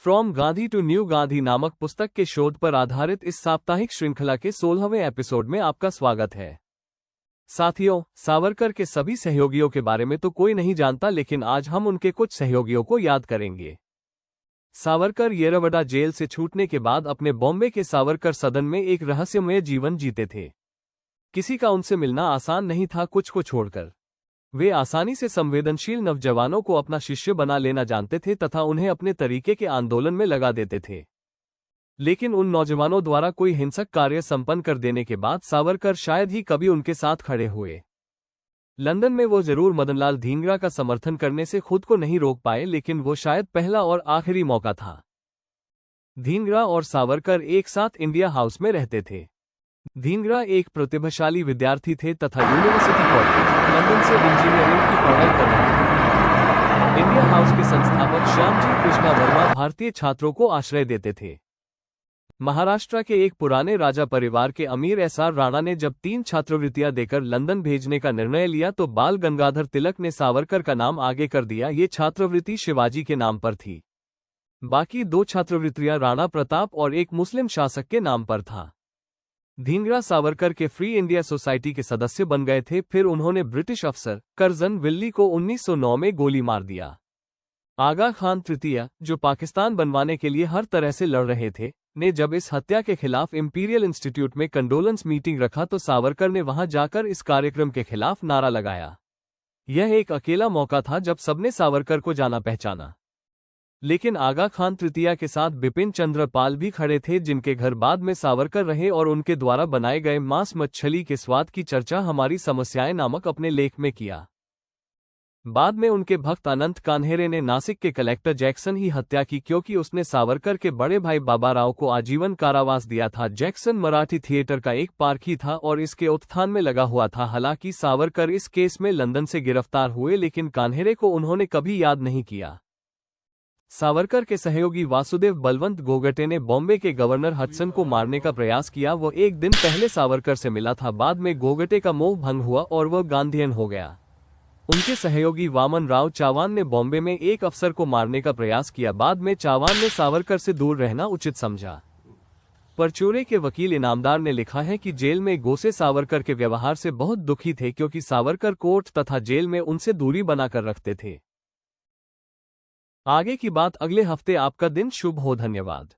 From Gandhi to new Gandhi नामक पुस्तक के शोध पर आधारित इस साप्ताहिक श्रृंखला के 16वें एपिसोड में आपका स्वागत है। साथियों, सावरकर के सभी सहयोगियों के बारे में तो कोई नहीं जानता, लेकिन आज हम उनके कुछ सहयोगियों को याद करेंगे। सावरकर येरवडा जेल से छूटने के बाद अपने बॉम्बे के सावरकर सदन में एक रहस्यमय जीवन जीते थे। किसी का उनसे मिलना आसान नहीं था, कुछ को छोड़कर। वे आसानी से संवेदनशील नौजवानों को अपना शिष्य बना लेना जानते थे तथा उन्हें अपने तरीके के आंदोलन में लगा देते थे। लेकिन उन नौजवानों द्वारा कोई हिंसक कार्य संपन्न कर देने के बाद सावरकर शायद ही कभी उनके साथ खड़े हुए। लंदन में वो जरूर मदनलाल धींगरा का समर्थन करने से खुद को नहीं रोक पाए, लेकिन वो शायद पहला और आखिरी मौका था। धींगरा और सावरकर एक साथ इंडिया हाउस में रहते थे। धींगरा एक प्रतिभाशाली विद्यार्थी थे तथा यूनिवर्सिटी कॉलेज लंदन से इंजीनियरिंग की पढ़ाई कर रहे थे। इंडिया हाउस के संस्थापक श्यामजी कृष्णा वर्मा भारतीय छात्रों को आश्रय देते थे। महाराष्ट्र के एक पुराने राजा परिवार के अमीर एसआर राणा ने जब 3 छात्रवृत्तियां देकर लंदन भेजने का निर्णय लिया तो बाल गंगाधर तिलक ने सावरकर का नाम आगे कर दिया। ये छात्रवृत्ति शिवाजी के नाम पर थी। बाकी 2 छात्रवृत्तियां राणा प्रताप और एक मुस्लिम शासक के नाम पर था। धींगरा सावरकर के फ्री इंडिया सोसाइटी के सदस्य बन गए थे। फिर उन्होंने ब्रिटिश अफसर कर्जन विल्ली को 1909 में गोली मार दिया। आगा खान तृतीय, जो पाकिस्तान बनवाने के लिए हर तरह से लड़ रहे थे, ने जब इस हत्या के खिलाफ इंपीरियल इंस्टीट्यूट में कंडोलेंस मीटिंग रखा तो सावरकर ने वहां जाकर इस कार्यक्रम के खिलाफ नारा लगाया। यह एक अकेला मौका था जब सबने सावरकर को जाना पहचाना। लेकिन आगा खान तृतीया के साथ बिपिन चंद्र पाल भी खड़े थे, जिनके घर बाद में सावरकर रहे और उनके द्वारा बनाए गए मांस मछली के स्वाद की चर्चा हमारी समस्याएं नामक अपने लेख में किया। बाद में उनके भक्त अनंत कान्हेरे ने नासिक के कलेक्टर जैक्सन ही हत्या की, क्योंकि उसने सावरकर के बड़े भाई बाबाराव को आजीवन कारावास दिया था। जैक्सन मराठी थिएटर का एक पारखी था और इसके उत्थान में लगा हुआ था। हालांकि सावरकर इस केस में लंदन से गिरफ्तार हुए, लेकिन कान्हेरे को उन्होंने कभी याद नहीं किया। सावरकर के सहयोगी वासुदेव बलवंत गोगटे ने बॉम्बे के गवर्नर हडसन को मारने का प्रयास किया। वो एक दिन पहले सावरकर से मिला था। बाद में गोगटे का मोह भंग हुआ और वह गांधीयन हो गया। उनके सहयोगी वामन राव चावान ने बॉम्बे में एक अफसर को मारने का प्रयास किया। बाद में चावान ने सावरकर से दूर रहना उचित समझा। परचूरे के वकील इनामदार ने लिखा है कि जेल में गोसे सावरकर के व्यवहार से बहुत दुखी थे, क्योंकि सावरकर कोर्ट तथा जेल में उनसे दूरी बनाकर रखते थे। आगे की बात अगले हफ्ते। आपका दिन शुभ हो। धन्यवाद।